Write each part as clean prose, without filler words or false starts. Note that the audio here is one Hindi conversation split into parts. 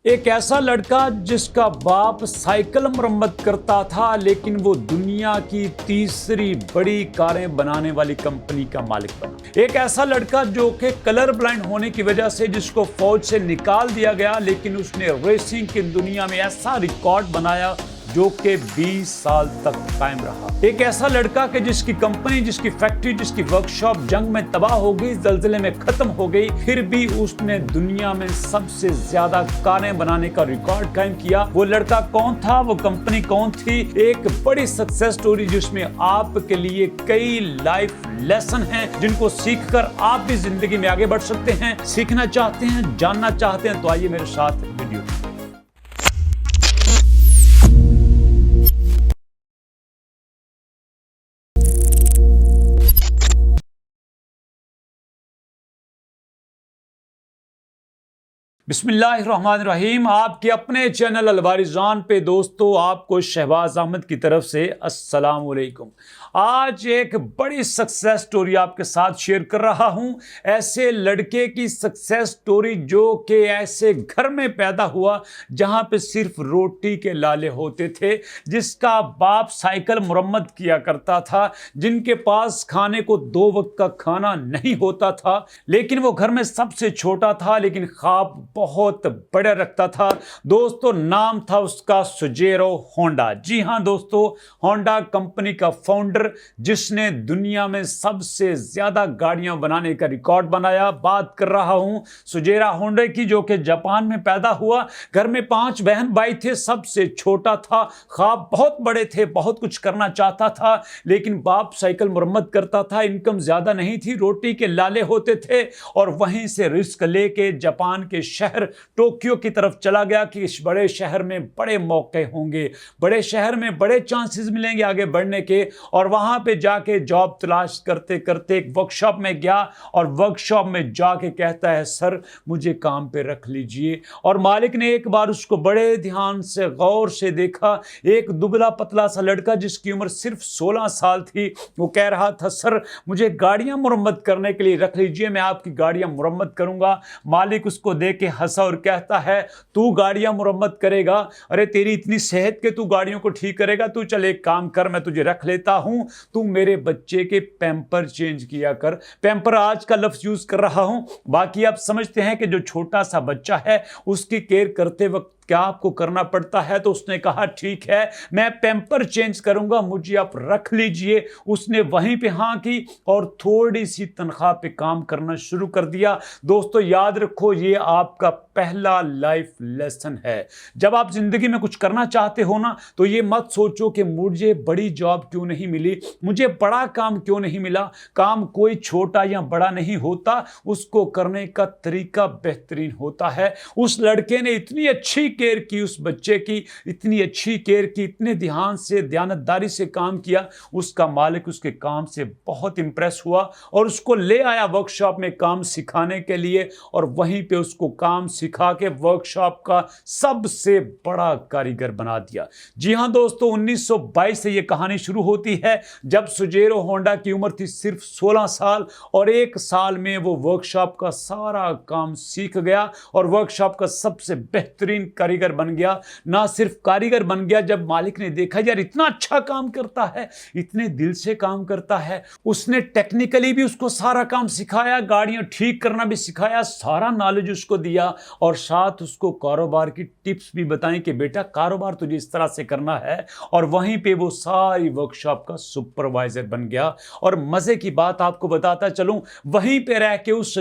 एक ऐसा लड़का जिसका बाप साइकिल मरम्मत करता था, लेकिन वो दुनिया की तीसरी बड़ी कारें बनाने वाली कंपनी का मालिक बना। एक ऐसा लड़का जो कि कलर ब्लाइंड होने की वजह से जिसको फौज से निकाल दिया गया, लेकिन उसने रेसिंग की दुनिया में ऐसा रिकॉर्ड बनाया जो कि 20 साल तक कायम रहा। एक ऐसा लड़का कि जिसकी कंपनी, जिसकी फैक्ट्री, जिसकी वर्कशॉप जंग में तबाह हो गई, जल्जले में खत्म हो गई, फिर भी उसने दुनिया में सबसे ज्यादा कारें बनाने का रिकॉर्ड कायम किया। वो लड़का कौन था, वो कंपनी कौन थी? एक बड़ी सक्सेस स्टोरी जिसमें आपके लिए कई लाइफ लेसन हैं जिनको सीखकर आप भी जिंदगी में आगे बढ़ सकते हैं। सीखना चाहते हैं, जानना चाहते हैं, तो आइए मेरे साथ वीडियो। बिस्मिल्लाहिर्रहमानिर्रहीम। आपके अपने चैनल अलवारिजान पे दोस्तों आपको शहबाज अहमद की तरफ से अस्सलाम वालेकुम। आज एक बड़ी सक्सेस स्टोरी आपके साथ शेयर कर रहा हूं। ऐसे लड़के की सक्सेस स्टोरी जो कि ऐसे घर में पैदा हुआ जहां पे सिर्फ रोटी के लाले होते थे, जिसका बाप साइकिल मरम्मत किया करता था, जिनके पास खाने को 2 वक्त का खाना नहीं होता था, लेकिन वो घर में सबसे छोटा था, लेकिन ख्वाब बहुत बड़े रखता था। दोस्तों नाम था उसका सुजेरो होंडा। जी हां दोस्तों, होंडा कंपनी का फाउंडर जिसने दुनिया में सबसे ज्यादा गाड़ियां बनाने का रिकॉर्ड बनाया। बात कर रहा हूं सुजेरा होंडा की, जो कि जापान में पैदा हुआ। घर में 5 बहन भाई थे, सबसे छोटा था। ख्वाब बहुत बड़े थे, बहुत कुछ करना चाहता था, लेकिन बाप साइकिल मरम्मत करता था, इनकम ज्यादा नहीं थी, रोटी के लाले होते थे, और वहीं से रिस्क लेके जापान के शहर टोक्यो की तरफ चला गया कि इस बड़े शहर में बड़े मौके होंगे, बड़े शहर में बड़े चांसेस मिलेंगे आगे बढ़ने के। और वहां पे जाके जॉब तलाश करते करते एक वर्कशॉप में गया, और वर्कशॉप में जाके कहता है, सर मुझे काम पे रख लीजिए। और मालिक ने एक बार उसको बड़े ध्यान से गौर से देखा। एक दुबला पतला सा लड़का जिसकी उम्र सिर्फ 16 साल थी, वो कह रहा था, सर मुझे गाड़ियां मुरम्मत करने के लिए रख लीजिए, मैं आपकी गाड़ियां मुरम्मत करूंगा। मालिक उसको देख के हंसा और कहता है, तू गाड़ियां मुरम्मत करेगा? अरे तेरी इतनी सेहत के तू गाड़ियों को ठीक करेगा? तू चल एक काम कर, मैं तुझे रख लेता हूं, तू मेरे बच्चे के पैम्पर चेंज किया कर। पैम्पर आज का लफ्ज यूज कर रहा हूं, बाकी आप समझते हैं कि जो छोटा सा बच्चा है उसकी केयर करते वक्त क्या आपको करना पड़ता है। तो उसने कहा, ठीक है मैं पैम्पर चेंज करूंगा, मुझे आप रख लीजिए। उसने वहीं पे हाँ की और थोड़ी सी तनख्वाह पे काम करना शुरू कर दिया। दोस्तों याद रखो, ये आपका पहला लाइफ लेसन है। जब आप जिंदगी में कुछ करना चाहते हो ना, तो ये मत सोचो कि मुझे बड़ी जॉब क्यों नहीं मिली, मुझे बड़ा काम क्यों नहीं मिला। काम कोई छोटा या बड़ा नहीं होता, उसको करने का तरीका बेहतरीन होता है। उस लड़के ने इतनी अच्छी केयर की उस बच्चे की, इतनी अच्छी केयर की, इतने ध्यान से दयानतदारी से काम किया। उसका मालिक उसके काम से बहुत इंप्रेस हुआ और उसको ले आया वर्कशॉप में काम सिखाने के लिए, और वहीं पे उसको काम सिखा के वर्कशॉप का सबसे बड़ा कारीगर बना दिया। जी हां दोस्तों, 1922 से यह कहानी शुरू होती है, जब सुजेरो होंडा की उम्र थी सिर्फ 16 साल, और 1 साल में वो वर्कशॉप का सारा काम सीख गया और वर्कशॉप का सबसे बेहतरीन कारीगर बन गया। ना सिर्फ कारीगर बन गया, जब मालिक ने देखा यार इतना अच्छा काम करता है, इतने दिल से काम करता है, उसने टेक्निकली भी उसको सारा काम सिखाया, गाड़ियां ठीक करना भी सिखाया, सारा नॉलेज उसको दिया, और साथ उसको कारोबार की टिप्स भी बताएं कि बेटा कारोबार तुझे इस तरह से करना है। और वहीं पे वो सारी वर्कशॉप का सुपरवाइजर बन गया। और मजे की बात आपको बताता चलूं, वहीं पे रह के उस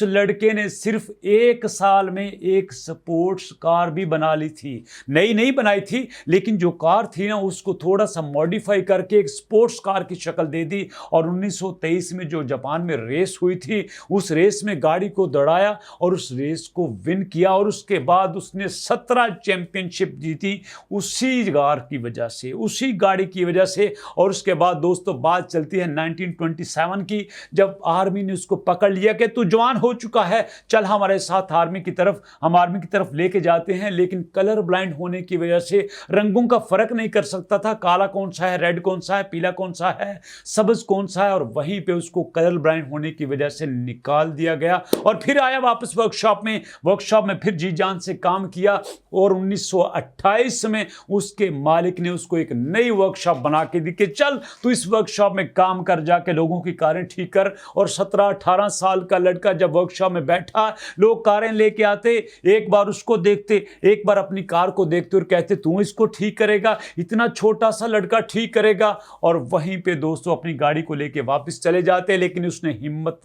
लड़के ने सिर्फ 1 साल में एक स्पोर्ट्स कार भी बना ली थी। नई नहीं बनाई थी, लेकिन जो कार थी ना उसको थोड़ा सा मॉडिफाई करके एक स्पोर्ट्स कार की शक्ल दे दी। और 1923 में जो जापान में रेस हुई थी, उस रेस में गाड़ी को दौड़ाया और उस रेस को विन किया, और उसके बाद उसने 17 चैंपियनशिप जीती उसी कार की वजह से, उसी गाड़ी की वजह से। और उसके बाद दोस्तों बात चलती है 1927 की, जब आर्मी ने उसको पकड़ लिया कि तू जवान हो चुका है, चल हमारे साथ आर्मी की तरफ। हम आर्मी की तरफ तरफ लेके जाते हैं, लेकिन कलर ब्लाइंड होने की वजह से रंगों का फर्क नहीं कर सकता था, काला कौन सा है, रेड कौन सा है, पीला कौन सा है, सब्ज कौन सा है। और वहीं पे उसको कलर ब्लाइंड होने की वजह से निकाल दिया गया और फिर आया वापस वर्कशॉप में फिर जी जान से काम किया। और 1928 में उसके मालिक ने उसको एक नई वर्कशॉप बना के दी कि चल तू इस वर्कशॉप में काम कर, जाके लोगों की कारें ठीक कर। और 17-18 साल का लड़का जब वर्कशॉप में बैठा, लोग कारें लेके आते, एक बार उसको देखते, एक बार अपनी कार को देखते और कहते तू इसको ठीक करेगा, इतना छोटा सा लड़का ठीक करेगा। और वहीं पे दोस्तों अपनी गाड़ी को लेके वापस चले जाते, लेकिन उसने हिम्मत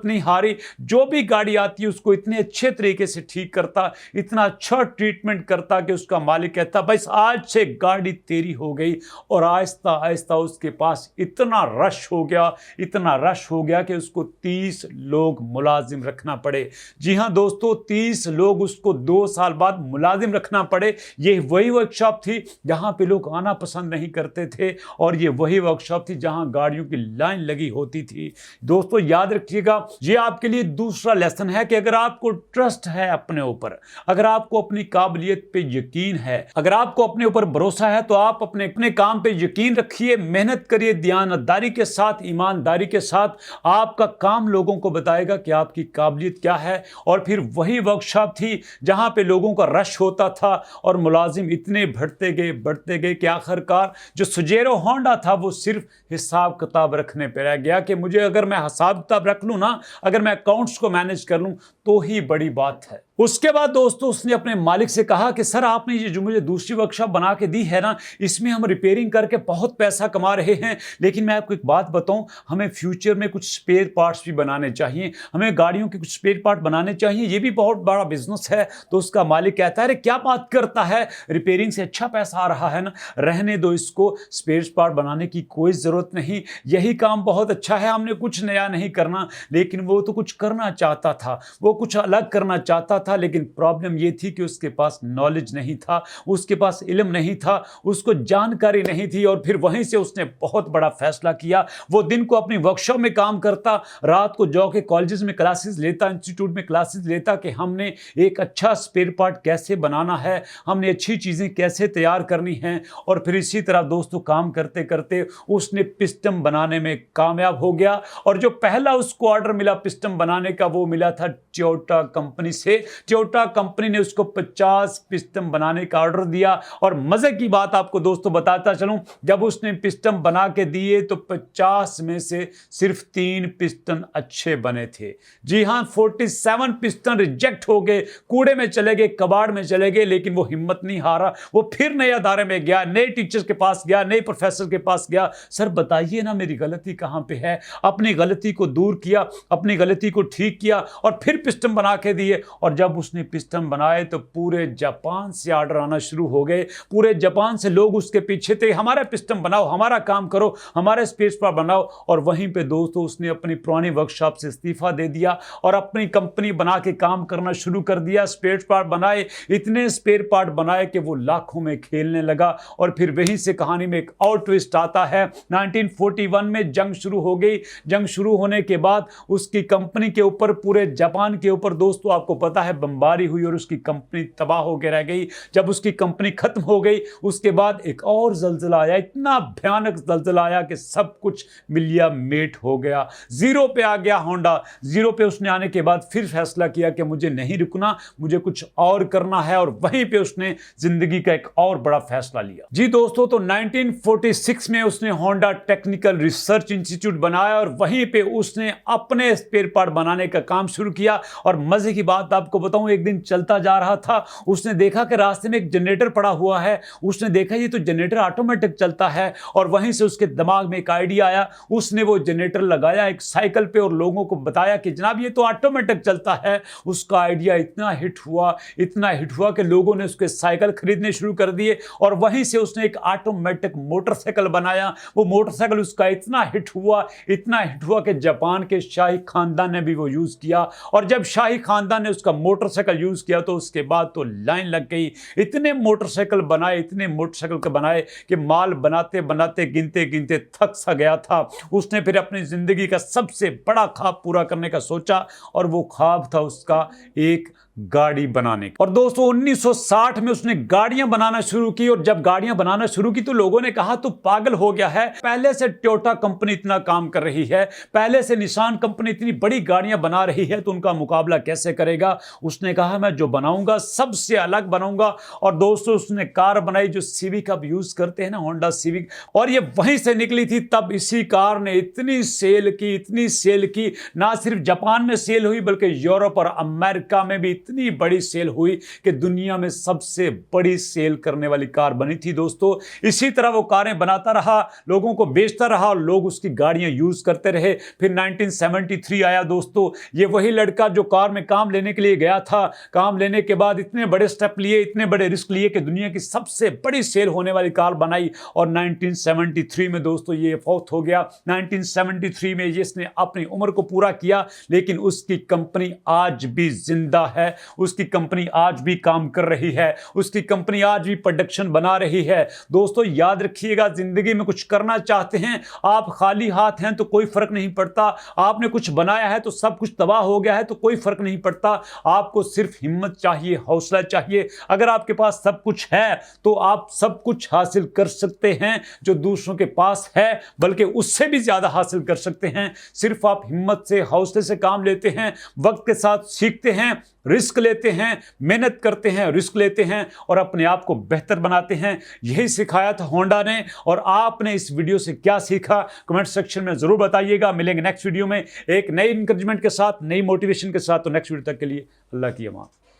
नहीं हारी। जो भी गाड़ी आती उसको इतने अच्छे तरीके से ठीक करता, इतना अच्छा ट्रीटमेंट करता कि उसका मालिक कहता बस आज से गाड़ी तेरी हो गई। और आहिस्ता आहिस्ता उसके पास इतना रश हो गया कि उसको 30 लोग मुलाजिम रखना पड़े। जी हां दोस्तों, 30 लोग उसको 2 साल बाद मुलाजिम रखना पड़े। ये वही वर्कशॉप थी जहां पे लोग आना पसंद नहीं करते थे, और ये वही वर्कशॉप थी जहां गाड़ियों की लाइन लगी होती थी। दोस्तों याद रखिएगा, ये आपके लिए दूसरा लेसन है कि अगर आपको ट्रस्ट है अपने ऊपर, अगर आपको अपनी काबिलियत पे यकीन है, अगर आपको अपने ऊपर भरोसा है, तो आप अपने काम पे यकीन रखिए, मेहनत करिए, दयानतदारी के साथ, ईमानदारी के साथ। आपका काम लोगों को बताएगा कि आपकी काबिलियत क्या है। और फिर वही वर्कशॉप थी जहां पे लोगों का रश होता था और मुलाजिम इतने बढ़ते गए कि आखिरकार जो सुजेरो होंडा था वो सिर्फ हिसाब किताब रखने पर रह गया कि मुझे अगर मैं हिसाब किताब रख लूं ना, अगर मैं अकाउंट्स को मैनेज कर लूं तो ही बड़ी बात है। उसके बाद दोस्तों उसने अपने मालिक से कहा कि सर आपने ये जो मुझे दूसरी वर्कशॉप बना के दी है ना, इसमें हम रिपेयरिंग करके बहुत पैसा कमा रहे हैं, लेकिन मैं आपको एक बात बताऊं, हमें फ्यूचर में कुछ स्पेयर पार्ट्स भी बनाने चाहिए, हमें गाड़ियों के कुछ स्पेयर पार्ट बनाने चाहिए, ये भी बहुत बड़ा बिजनेस है। तो उसका मालिक कहता है अरे क्या बात करता है, रिपेयरिंग से अच्छा पैसा आ रहा है ना, रहने दो इसको, स्पेयर पार्ट बनाने की कोई ज़रूरत नहीं, यही काम बहुत अच्छा है, हमने कुछ नया नहीं करना। लेकिन वो तो कुछ करना चाहता था, वो कुछ अलग करना चाहता था, लेकिन प्रॉब्लम ये थी कि उसके पास नॉलेज नहीं था, उसके पास इल्म नहीं था, उसको जानकारी नहीं थी। और फिर वहीं से उसने बहुत बड़ा फैसला किया। वो दिन को अपनी वर्कशॉप में काम करता, रात को जाके कॉलेजेस में क्लासेस लेता, इंस्टीट्यूट में क्लासेस लेता कि हमने एक अच्छा स्पेयर पार्ट कैसे बनाना है, हमने अच्छी चीज़ें कैसे तैयार करनी हैं। और फिर इसी तरह दोस्तों काम करते करते उसने पिस्टन बनाने में कामयाब हो गया। और जो पहला उसको ऑर्डर मिला पिस्टन बनाने का, वो मिला था टोयोटा कंपनी से। टोयोटा कंपनी ने उसको 50 पिस्टन बनाने का ऑर्डर दिया। और मजे की बात आपको दोस्तों बताता चलूं, जब उसने पिस्टन बना के दिए तो 50 में से सिर्फ 3 पिस्टन अच्छे बने थे। जी हां, 47 पिस्टन रिजेक्ट हो गए, कूड़े में चले गए, कबाड़ में चले गए। लेकिन वो हिम्मत नहीं हारा, वो फिर नए अदारे में गया, नए टीचर्स के पास गया, नए प्रोफेसर के पास गया, सर बताइए ना मेरी गलती कहां पे है। अपनी गलती को दूर किया, अपनी गलती को ठीक किया और फिर पिस्टन बना के दिए। और जब उसने पिस्टन बनाए तो पूरे जापान से ऑर्डर आना शुरू हो गए, पूरे जापान से लोग उसके पीछे थे, हमारा पिस्टन बनाओ, हमारा काम करो, हमारे स्पेस पर बनाओ। और वहीं पे दोस्तों उसने अपनी पुरानी वर्कशॉप से इस्तीफा दे दिया और अपनी कंपनी बना के काम करना शुरू कर दिया। स्पेयर पार्ट बनाए, इतने स्पेयर पार्ट बनाए कि वो लाखों में खेलने लगा। और फिर वहीं से कहानी में एक और ट्विस्ट आता है। 1941 में जंग शुरू हो गई। जंग शुरू होने के बाद उसकी कंपनी के ऊपर, पूरे जापान के ऊपर दोस्तों आपको पता है बमबारी हुई और उसकी कंपनी तबाह होकर रह गई। जब उसकी कंपनी खत्म हो गई उसके बाद एक और जल्जला आया, इतना भयानक जल्जला आया कि सब कुछ मिलिया मेट हो गया, जीरो पे आ गया होंडा। जीरो पे उसने आने के बाद फिर फैसला किया कि मुझे नहीं रुकना, मुझे कुछ और करना है। और वहीं पे उसने जिंदगी का एक और बड़ा फैसला लिया। जी दोस्तों, तो 1946 में उसने होंडा टेक्निकल रिसर्च इंस्टीट्यूट बनाया और वहीं पे उसने अपने स्पेयर पार्ट बनाने का काम शुरू किया। और मजे की बात आपको बताऊं, एक दिन चलता जा रहा था, उसने देखा कि रास्ते में एक जनरेटर पड़ा हुआ है। उसने देखा ये तो जनरेटर ऑटोमेटिक चलता है। और वहीं से उसके दिमाग में एक आइडिया आया, उसने वो जनरेटर लगाया एक साइकिल पे और लोगों को बताया कि जनाब ये तो ऑटोमेटिक चलता है। उसका आइडिया इतना हिट हुआ कि लोगों ने उसके साइकिल खरीदने शुरू कर दिए। और वहीं से उसने एक ऑटोमेटिक मोटरसाइकिल बनाया। वो मोटरसाइकिल उसका इतना हिट हुआ कि जापान के शाही खानदान ने भी वो यूज किया। और जब शाही खानदान ने उसका मोटरसाइकिल यूज किया तो उसके बाद तो लाइन लग गई। इतने मोटरसाइकिल बनाए कि माल बनाते बनाते गिनते गिनते थक सा गया था। उसने फिर अपनी जिंदगी का सबसे बड़ा ख्वाब पूरा करने का सोचा और वो ख्वाब था उसका एक गाड़ी बनाने की। और दोस्तों 1960 में उसने गाड़ियां बनाना शुरू की, और जब गाड़ियां बनाना शुरू की तो लोगों ने कहा तू पागल हो गया है, पहले से टोयोटा कंपनी इतना काम कर रही है, पहले से निसान कंपनी इतनी बड़ी गाड़ियां बना रही है, तो उनका मुकाबला कैसे करेगा। उसने कहा मैं जो बनाऊंगा सबसे अलग बनाऊंगा। और दोस्तों उसने कार बनाई जो सिविक अब यूज करते हैं ना, होंडा सिविक, और ये वहीं से निकली थी। तब इसी कार ने इतनी सेल की, इतनी सेल की, ना सिर्फ जापान में सेल हुई बल्कि यूरोप और अमेरिका में भी इतनी बड़ी सेल हुई कि दुनिया में सबसे बड़ी सेल करने वाली कार बनी थी दोस्तों। इसी तरह वो कारें बनाता रहा, लोगों को बेचता रहा और लोग उसकी गाड़ियां यूज करते रहे। फिर 1973 आया दोस्तों, ये वही लड़का जो कार में काम लेने के लिए गया था, काम लेने के बाद इतने बड़े स्टेप लिए, इतने बड़े रिस्क लिए कि दुनिया की सबसे बड़ी सेल होने वाली कार बनाई। और 1973 में दोस्तों ये फौत हो गया। 1973 में ये इसने अपनी उम्र को पूरा किया, लेकिन उसकी कंपनी आज भी जिंदा है, उसकी कंपनी आज भी काम कर रही है, उसकी कंपनी आज भी प्रोडक्शन बना रही है। दोस्तों याद रखिएगा, जिंदगी में कुछ करना चाहते हैं, आप खाली हाथ हैं तो कोई फर्क नहीं पड़ता, आपने कुछ बनाया है तो सब कुछ तबाह हो गया है तो कोई फर्क नहीं पड़ता। आपको सिर्फ हिम्मत चाहिए, हौसला चाहिए। अगर आपके पास सब कुछ है तो आप सब कुछ हासिल कर सकते हैं जो दूसरों के पास है, बल्कि उससे भी ज्यादा हासिल कर सकते हैं। सिर्फ आप हिम्मत से, हौसले से काम लेते हैं, वक्त के साथ सीखते हैं, रिस्क लेते हैं, मेहनत करते हैं, रिस्क लेते हैं और अपने आप को बेहतर बनाते हैं। यही सिखाया था होंडा ने। और आपने इस वीडियो से क्या सीखा कमेंट सेक्शन में जरूर बताइएगा। मिलेंगे नेक्स्ट वीडियो में एक नई इंकरेजमेंट के साथ, नई मोटिवेशन के साथ। तो नेक्स्ट वीडियो तक के लिए अल्लाह की अमान।